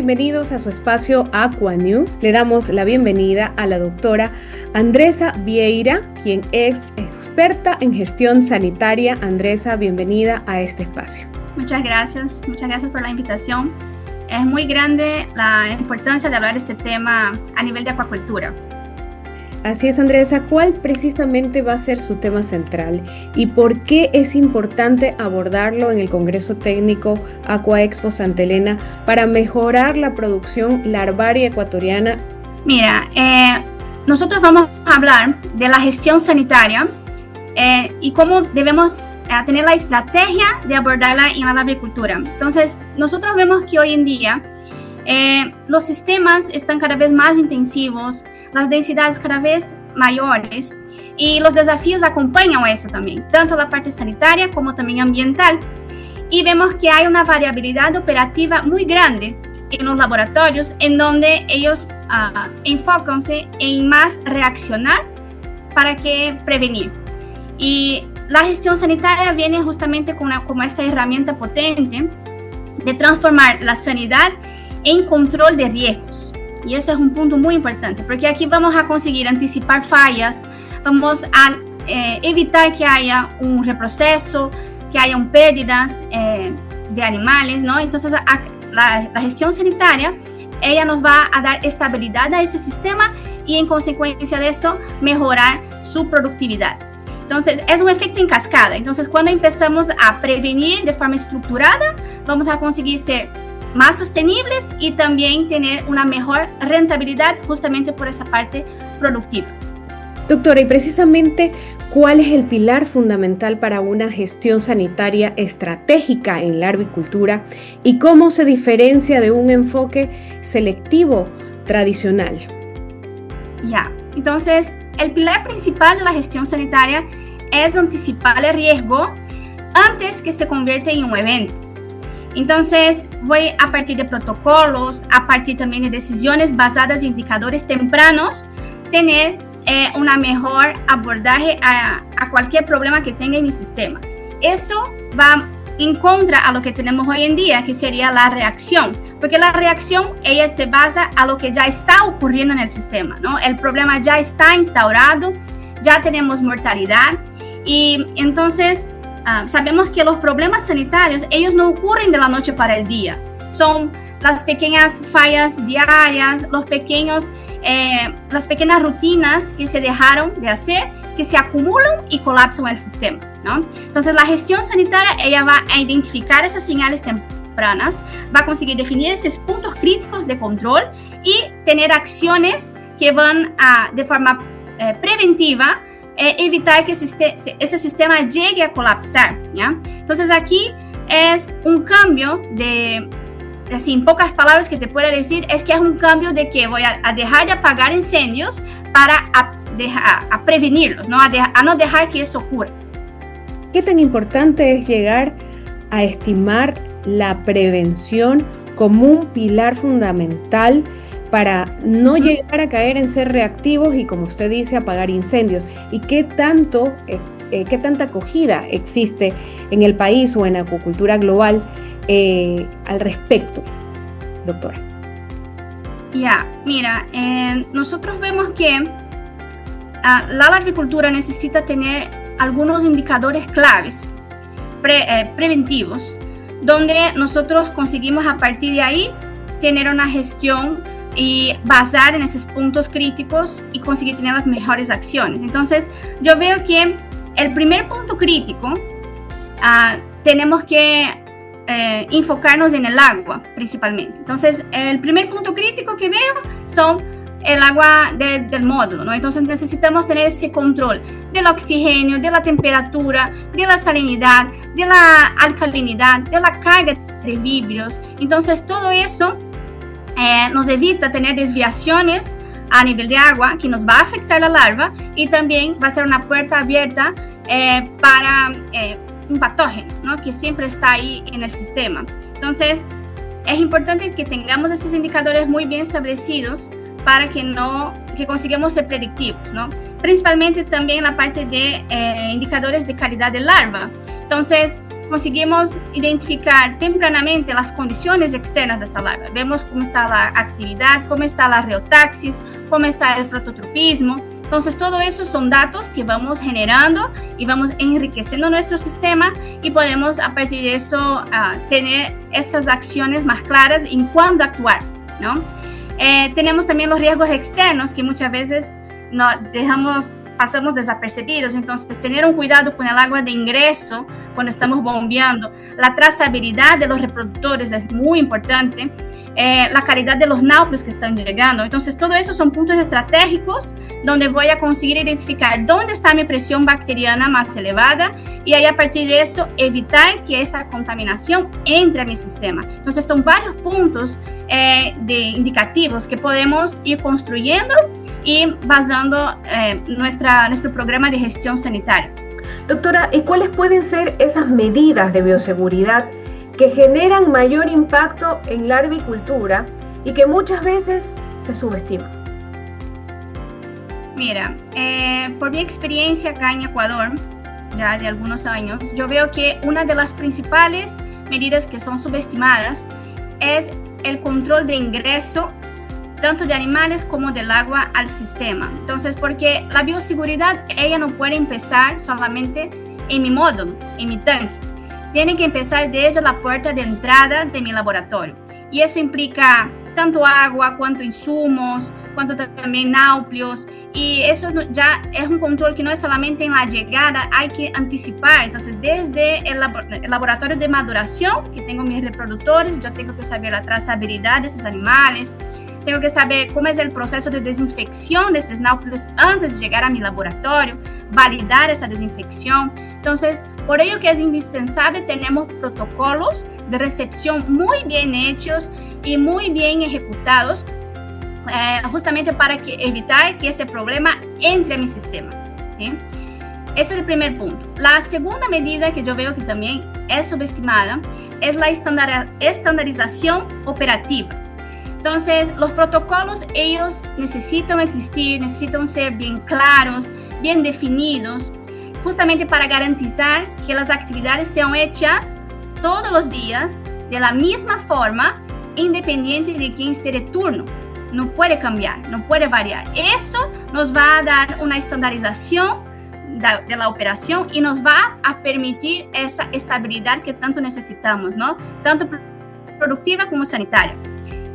bienvenidos a su espacio Aqua News. Le damos la bienvenida a la doctora Andresa Vieira, quien es experta en gestión sanitaria. Andresa, bienvenida a este espacio. Muchas gracias por la invitación. Es muy grande la importancia de hablar de este tema a nivel de acuacultura. Así es, Andresa. ¿Cuál precisamente va a ser su tema central y por qué es importante abordarlo en el Congreso Técnico Aquaexpo Santa Elena para mejorar la producción larvaria ecuatoriana? Mira, nosotros vamos a hablar de la gestión sanitaria y cómo debemos tener la estrategia de abordarla en la avicultura. Entonces, nosotros vemos que hoy en día los sistemas están cada vez más intensivos, las densidades cada vez mayores y los desafíos acompañan a eso también, tanto la parte sanitaria como también ambiental. Y vemos que hay una variabilidad operativa muy grande en los laboratorios en donde ellos enfócanse en más reaccionar para que prevenir. Y la gestión sanitaria viene justamente como esta herramienta potente de transformar la sanidad en control de riesgos. Y ese es un punto muy importante, porque aquí vamos a conseguir anticipar fallas, vamos a evitar que haya un reproceso, que haya pérdidas de animales, ¿no? Entonces, la gestión sanitaria, ella nos va a dar estabilidad a ese sistema y, en consecuencia de eso, mejorar su productividad. Entonces, es un efecto en cascada. Entonces, cuando empezamos a prevenir de forma estructurada, vamos a conseguir ser más sostenibles y también tener una mejor rentabilidad justamente por esa parte productiva. Doctora, y precisamente, ¿cuál es el pilar fundamental para una gestión sanitaria estratégica en la avicultura y cómo se diferencia de un enfoque selectivo tradicional? Ya, entonces, el pilar principal de la gestión sanitaria es anticipar el riesgo antes que se convierta en un evento. Entonces, voy a partir de protocolos, a partir también de decisiones basadas en indicadores tempranos, tener una mejor abordaje a cualquier problema que tenga en mi sistema. Eso va en contra a lo que tenemos hoy en día, que sería la reacción, porque la reacción, ella se basa a lo que ya está ocurriendo en el sistema, ¿no? El problema ya está instaurado, ya tenemos mortalidad y entonces sabemos que los problemas sanitarios, ellos no ocurren de la noche para el día. Son las pequeñas fallas diarias, las pequeñas rutinas que se dejaron de hacer, que se acumulan y colapsan el sistema, ¿no? Entonces, la gestión sanitaria, ella va a identificar esas señales tempranas, va a conseguir definir esos puntos críticos de control y tener acciones que van a, de forma preventiva, evitar que ese sistema llegue a colapsar, ¿ya? Entonces, aquí es un cambio de, así, en pocas palabras que te puedo decir, es que es un cambio de que voy a dejar de apagar incendios para a prevenirlos, ¿no? A no dejar que eso ocurra. ¿Qué tan importante es llegar a estimar la prevención como un pilar fundamental para no llegar a caer en ser reactivos y, como usted dice, apagar incendios? ¿Y qué tanta acogida existe en el país o en la acuicultura global al respecto, doctora? Ya, mira, nosotros vemos que la avicultura necesita tener algunos indicadores claves preventivos, donde nosotros conseguimos a partir de ahí tener una gestión y basar en esos puntos críticos y conseguir tener las mejores acciones. Entonces, yo veo que el primer punto crítico tenemos que enfocarnos en el agua principalmente. Entonces, el primer punto crítico que veo son el agua del módulo, ¿no? Entonces, necesitamos tener ese control del oxígeno, de la temperatura, de la salinidad, de la alcalinidad, de la carga de vívidos. Entonces, todo eso nos evita tener desviaciones a nivel de agua que nos va a afectar la larva y también va a ser una puerta abierta para un patógeno, ¿no? Que siempre está ahí en el sistema. Entonces, es importante que tengamos esos indicadores muy bien establecidos para que consigamos ser predictivos, ¿no? Principalmente también la parte de indicadores de calidad de larva. Entonces, conseguimos identificar tempranamente las condiciones externas de esa larva. Vemos cómo está la actividad, cómo está la reotaxis, cómo está el fototropismo. Entonces, todo eso son datos que vamos generando y vamos enriqueciendo nuestro sistema y podemos, a partir de eso, tener estas acciones más claras en cuándo actuar, ¿no? Tenemos también los riesgos externos que muchas veces no pasamos desapercibidos. Entonces, tener un cuidado con el agua de ingreso cuando estamos bombeando. La trazabilidad de los reproductores es muy importante. La calidad de los náuplios que están llegando. Entonces, todo eso son puntos estratégicos donde voy a conseguir identificar dónde está mi presión bacteriana más elevada y ahí, a partir de eso, evitar que esa contaminación entre a mi sistema. Entonces, son varios puntos de indicativos que podemos ir construyendo y basando nuestro programa de gestión sanitaria. Doctora, ¿y cuáles pueden ser esas medidas de bioseguridad que generan mayor impacto en la avicultura y que muchas veces se subestiman? Mira, por mi experiencia acá en Ecuador, ya de algunos años, yo veo que una de las principales medidas que son subestimadas es el control de ingreso tanto de animales como del agua al sistema. Entonces, porque la bioseguridad, ella no puede empezar solamente en mi módulo, en mi tanque. Tiene que empezar desde la puerta de entrada de mi laboratorio. Y eso implica tanto agua, cuanto insumos, cuanto también náuplios. Y eso ya es un control que no es solamente en la llegada, hay que anticipar. Entonces, desde el laboratorio de maduración, que tengo mis reproductores, yo tengo que saber la trazabilidad de esos animales, tengo que saber cómo es el proceso de desinfección de esos náuplios antes de llegar a mi laboratorio, validar esa desinfección. Entonces, por ello que es indispensable, tenemos protocolos de recepción muy bien hechos y muy bien ejecutados, justamente para evitar que ese problema entre a mi sistema, ¿sí? Ese es el primer punto. La segunda medida que yo veo que también es subestimada es la estandarización operativa. Entonces, los protocolos, ellos necesitan existir, necesitan ser bien claros, bien definidos, justamente para garantizar que las actividades sean hechas todos los días de la misma forma, independiente de quién esté de turno. No puede cambiar, no puede variar. Eso nos va a dar una estandarización de la operación y nos va a permitir esa estabilidad que tanto necesitamos, ¿no? Tanto productiva como sanitaria.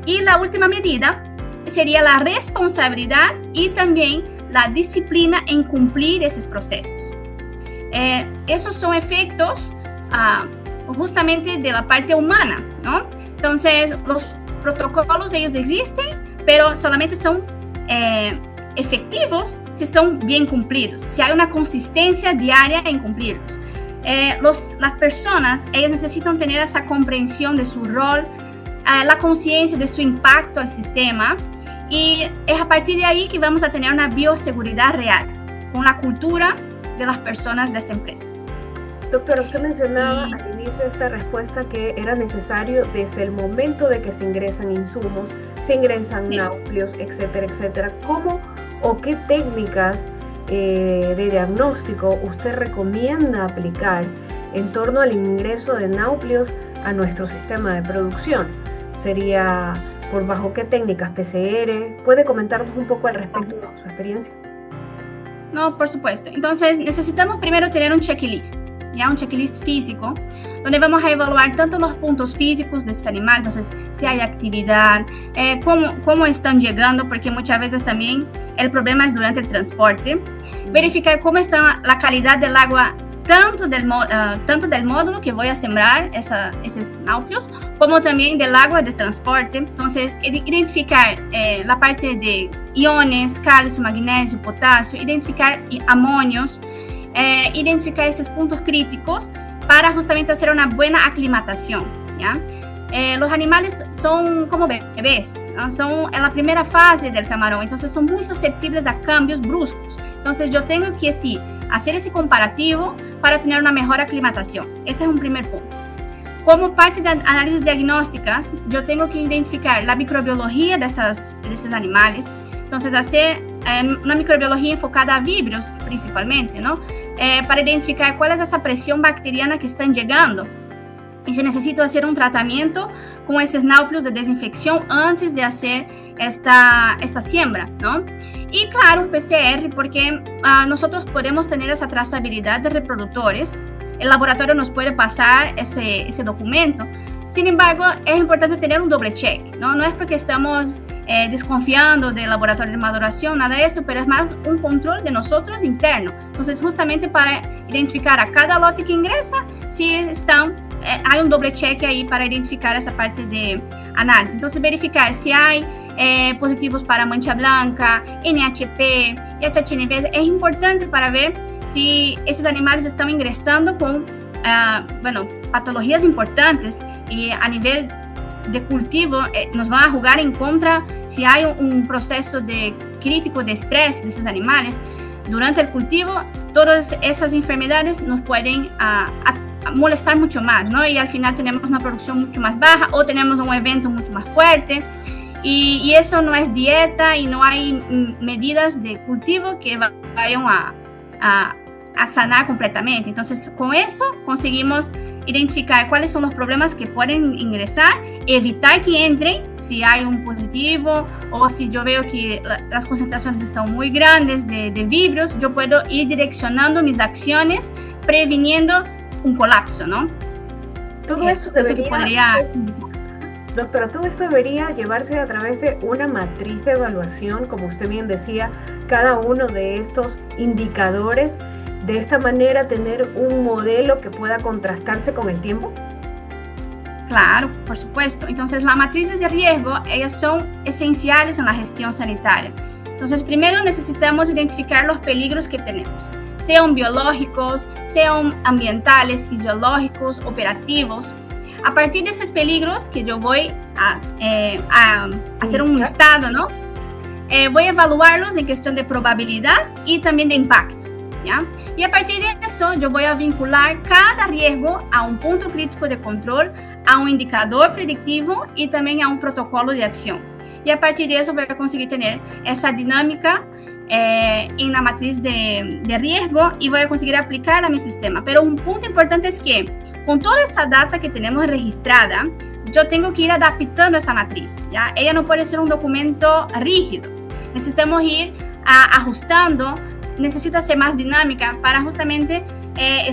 Y la última medida sería la responsabilidad y también la disciplina en cumplir esos procesos. Esos son efectos justamente de la parte humana, ¿no? Entonces, los protocolos, ellos existen, pero solamente son efectivos si son bien cumplidos, si hay una consistencia diaria en cumplirlos. Las personas, ellas necesitan tener esa comprensión de su rol, la conciencia de su impacto al sistema, y es a partir de ahí que vamos a tener una bioseguridad real, con la cultura de las personas de esa empresa. Doctora, usted mencionaba al inicio de esta respuesta que era necesario desde el momento de que se ingresan insumos, se ingresan náuplios, etcétera, etcétera. ¿Cómo o qué técnicas de diagnóstico usted recomienda aplicar en torno al ingreso de náuplios a nuestro sistema de producción? ¿Sería por bajo qué técnicas? ¿PCR? ¿Puede comentarnos un poco al respecto de su experiencia? No, por supuesto. Entonces, necesitamos primero tener un checklist, ¿ya? Un checklist físico, donde vamos a evaluar tanto los puntos físicos de este animal, entonces, si hay actividad, cómo están llegando, porque muchas veces también el problema es durante el transporte. Verificar cómo está la calidad del agua, tanto del módulo que voy a sembrar esos náuplios, como también del agua de transporte. Entonces, identificar la parte de iones, calcio, magnesio, potasio, identificar amonios, identificar esos puntos críticos para justamente hacer una buena aclimatación, ¿ya? Los animales son como bebés, ¿no? Son en la primera fase del camarón, entonces son muy susceptibles a cambios bruscos. Entonces, yo tengo que sí hacer ese comparativo para tener una mejor aclimatación. Ese es un primer punto. Como parte de análisis diagnósticas, yo tengo que identificar la microbiología de esos animales. Entonces, hacer una microbiología enfocada a víbrios, principalmente, ¿no? Para identificar cuál es esa presión bacteriana que están llegando y se necesita hacer un tratamiento con esos náuplios de desinfección antes de hacer esta siembra, ¿no? Y claro, un PCR, porque nosotros podemos tener esa trazabilidad de reproductores, el laboratorio nos puede pasar ese documento. Sin embargo, es importante tener un doble check, ¿no? No es porque estamos desconfiando del laboratorio de maduración, nada de eso, pero es más un control de nosotros interno. Entonces, justamente para identificar a cada lote que ingresa, si hay un doble check ahí para identificar esa parte de análisis. Entonces, verificar si hay positivos para mancha blanca, NHP y HHNP es importante para ver si esos animales están ingresando con patologías importantes y a nivel de cultivo nos van a jugar en contra si hay un proceso crítico de estrés de esos animales. Durante el cultivo, todas esas enfermedades nos pueden molestar mucho más, ¿no? Y al final tenemos una producción mucho más baja o tenemos un evento mucho más fuerte. Y eso no es dieta y no hay medidas de cultivo que vayan a sanar completamente. Entonces, con eso conseguimos identificar cuáles son los problemas que pueden ingresar, evitar que entren si hay un positivo o si yo veo que las concentraciones están muy grandes de vibrios, yo puedo ir direccionando mis acciones previniendo un colapso, ¿no? Todo eso debería... Doctora, todo esto debería llevarse a través de una matriz de evaluación, como usted bien decía, cada uno de estos indicadores, de esta manera tener un modelo que pueda contrastarse con el tiempo. Claro, por supuesto. Entonces, las matrices de riesgo, ellas son esenciales en la gestión sanitaria. Entonces, primero necesitamos identificar los peligros que tenemos, sean biológicos, sean ambientales, fisiológicos, operativos. A partir de esos peligros que yo voy a hacer un listado, ¿no? Voy a evaluarlos en cuestión de probabilidad y también de impacto, ¿ya? Y a partir de eso yo voy a vincular cada riesgo a un punto crítico de control, a un indicador predictivo y también a un protocolo de acción. Y a partir de eso voy a conseguir tener esa dinámica en la matriz de riesgo y voy a conseguir aplicarla a mi sistema. Pero un punto importante es que con toda esa data que tenemos registrada, yo tengo que ir adaptando esa matriz, ¿ya? Ella no puede ser un documento rígido. Necesitamos ir ajustando, necesita ser más dinámica para justamente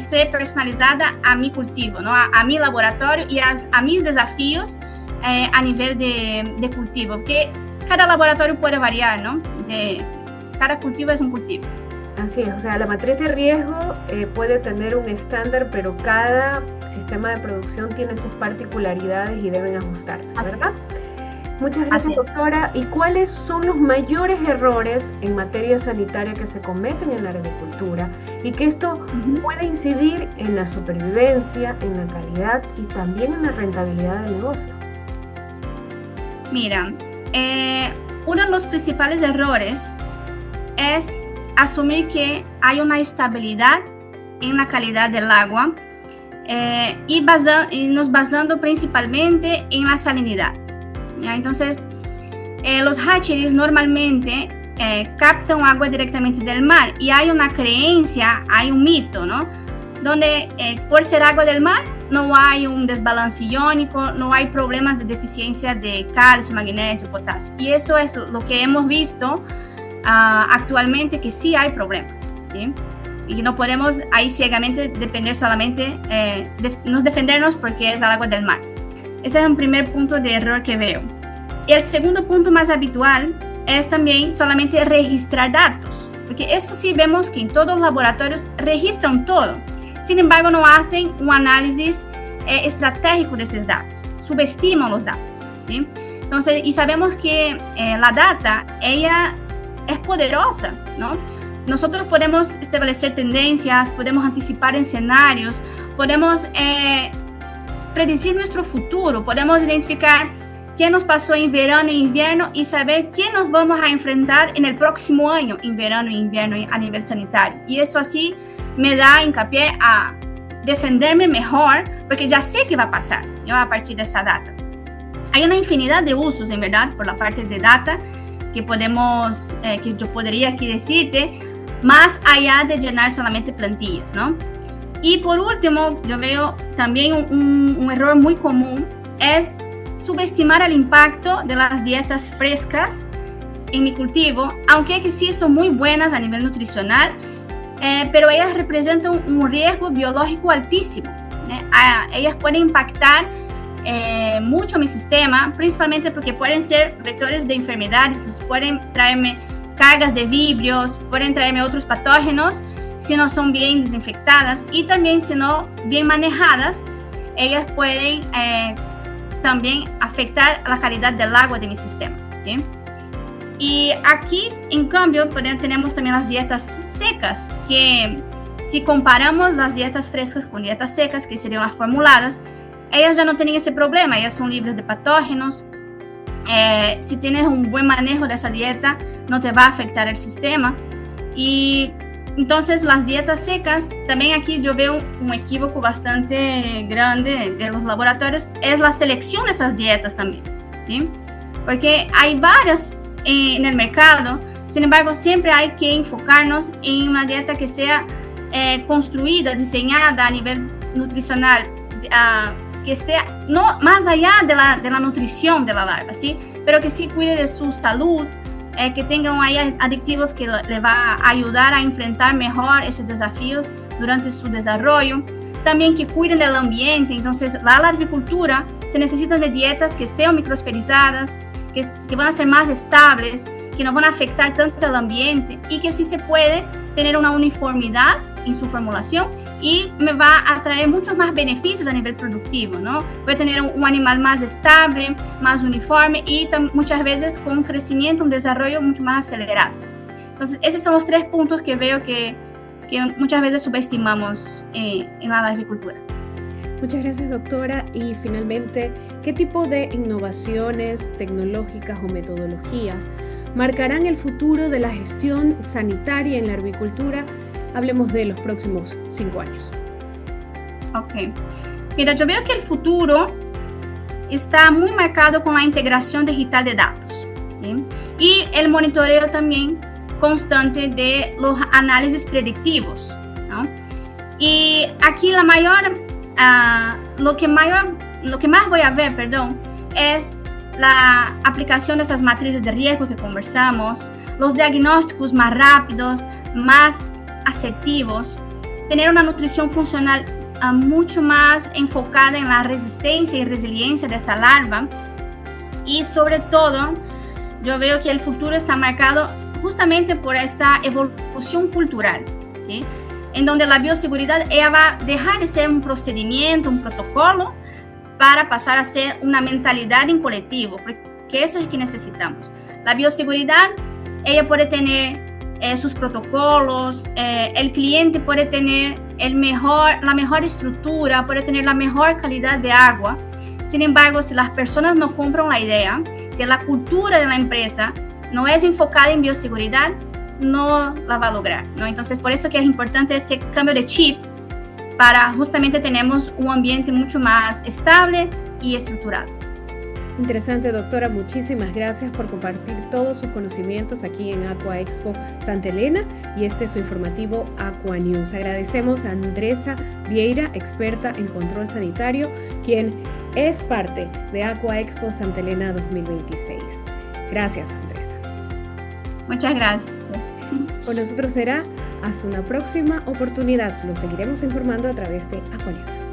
ser personalizada a mi cultivo, ¿no? A mi laboratorio y a mis desafíos a nivel de cultivo, que cada laboratorio puede variar, ¿no? Cada cultivo es un cultivo. Así es, o sea, la matriz de riesgo puede tener un estándar, pero cada sistema de producción tiene sus particularidades y deben ajustarse, ¿verdad? Muchas gracias, doctora. ¿Y cuáles son los mayores errores en materia sanitaria que se cometen en la agricultura y que esto puede incidir en la supervivencia, en la calidad y también en la rentabilidad del negocio? Mira, uno de los principales errores es asumir que hay una estabilidad en la calidad del agua y nos basando principalmente en la salinidad, ¿ya? Entonces, los hatcheries normalmente captan agua directamente del mar y hay una creencia, hay un mito, ¿no? Donde por ser agua del mar no hay un desbalance iónico, no hay problemas de deficiencia de calcio, magnesio, potasio. Y eso es lo que hemos visto actualmente, que sí hay problemas, ¿sí? Y no podemos ahí ciegamente depender solamente, nos defendernos porque es el agua del mar. Ese es un primer punto de error que veo. Y el segundo punto más habitual es también solamente registrar datos, porque eso sí vemos que en todos los laboratorios registran todo. Sin embargo, no hacen un análisis estratégico de esos datos, subestiman los datos, ¿sí? Entonces, y sabemos que la data, ella es poderosa, ¿no? Nosotros podemos establecer tendencias, podemos anticipar escenarios, podemos predecir nuestro futuro, podemos identificar qué nos pasó en verano e invierno y saber qué nos vamos a enfrentar en el próximo año, en verano e invierno a nivel sanitario. Y eso así me da hincapié a defenderme mejor, porque ya sé qué va a pasar, ¿no? A partir de esa data. Hay una infinidad de usos, en verdad, por la parte de data, que yo podría aquí decirte, más allá de llenar solamente plantillas, ¿no? Y por último, yo veo también un error muy común, es subestimar el impacto de las dietas frescas en mi cultivo, aunque que sí son muy buenas a nivel nutricional, pero ellas representan un riesgo biológico altísimo. Ellas pueden impactar mucho mi sistema, principalmente porque pueden ser vectores de enfermedades, entonces pueden traerme cargas de vibrios, pueden traerme otros patógenos si no son bien desinfectadas, y también si no bien manejadas, ellas pueden también afectar la calidad del agua de mi sistema, ¿sí? Y aquí, en cambio, tenemos también las dietas secas, que si comparamos las dietas frescas con dietas secas, que serían las formuladas, ellas ya no tienen ese problema, ellas son libres de patógenos. Si tienes un buen manejo de esa dieta, no te va a afectar el sistema. Y entonces las dietas secas, también aquí yo veo un equívoco bastante grande de los laboratorios, es la selección de esas dietas también, ¿sí? Porque hay varias en el mercado, sin embargo siempre hay que enfocarnos en una dieta que sea construida, diseñada a nivel nutricional, que esté no más allá de la nutrición de la larva, ¿sí? Pero que sí cuide de su salud, que tengan ahí aditivos que le va a ayudar a enfrentar mejor esos desafíos durante su desarrollo. También que cuiden del ambiente. Entonces, la larvicultura se necesitan de dietas que sean microsferizadas, que van a ser más estables, que no van a afectar tanto al ambiente y que sí se puede tener una uniformidad en su formulación y me va a traer muchos más beneficios a nivel productivo, ¿no? Voy a tener un animal más estable, más uniforme y muchas veces con un crecimiento, un desarrollo mucho más acelerado. Entonces, esos son los 3 puntos que veo que muchas veces subestimamos en la agricultura. Muchas gracias, doctora. Y finalmente, ¿qué tipo de innovaciones tecnológicas o metodologías marcarán el futuro de la gestión sanitaria en la agricultura? Hablemos de los próximos 5 años. Ok. Mira, yo veo que el futuro está muy marcado con la integración digital de datos, ¿sí? Y el monitoreo también constante de los análisis predictivos, ¿no? Y aquí lo que más voy a ver, es la aplicación de esas matrices de riesgo que conversamos, los diagnósticos más rápidos, más asertivos, tener una nutrición funcional mucho más enfocada en la resistencia y resiliencia de esa larva. Y sobre todo, yo veo que el futuro está marcado justamente por esa evolución cultural, ¿sí? En donde la bioseguridad ella va a dejar de ser un procedimiento, un protocolo, para pasar a ser una mentalidad en colectivo, porque eso es que necesitamos. La bioseguridad, ella puede tener sus protocolos, el cliente puede tener la mejor estructura, puede tener la mejor calidad de agua. Sin embargo, si las personas no compran la idea, si la cultura de la empresa no es enfocada en bioseguridad, no la va a lograr, ¿no? Entonces, por eso que es importante ese cambio de chip para justamente tenemos un ambiente mucho más estable y estructurado. Interesante, doctora. Muchísimas gracias por compartir todos sus conocimientos aquí en Aqua Expo Santa Elena y este es su informativo Aqua News. Agradecemos a Andresa Vieira, experta en control sanitario, quien es parte de Aqua Expo Santa Elena 2026. Gracias, Andresa. Muchas gracias. Con nosotros será hasta una próxima oportunidad. Lo seguiremos informando a través de Aqua News.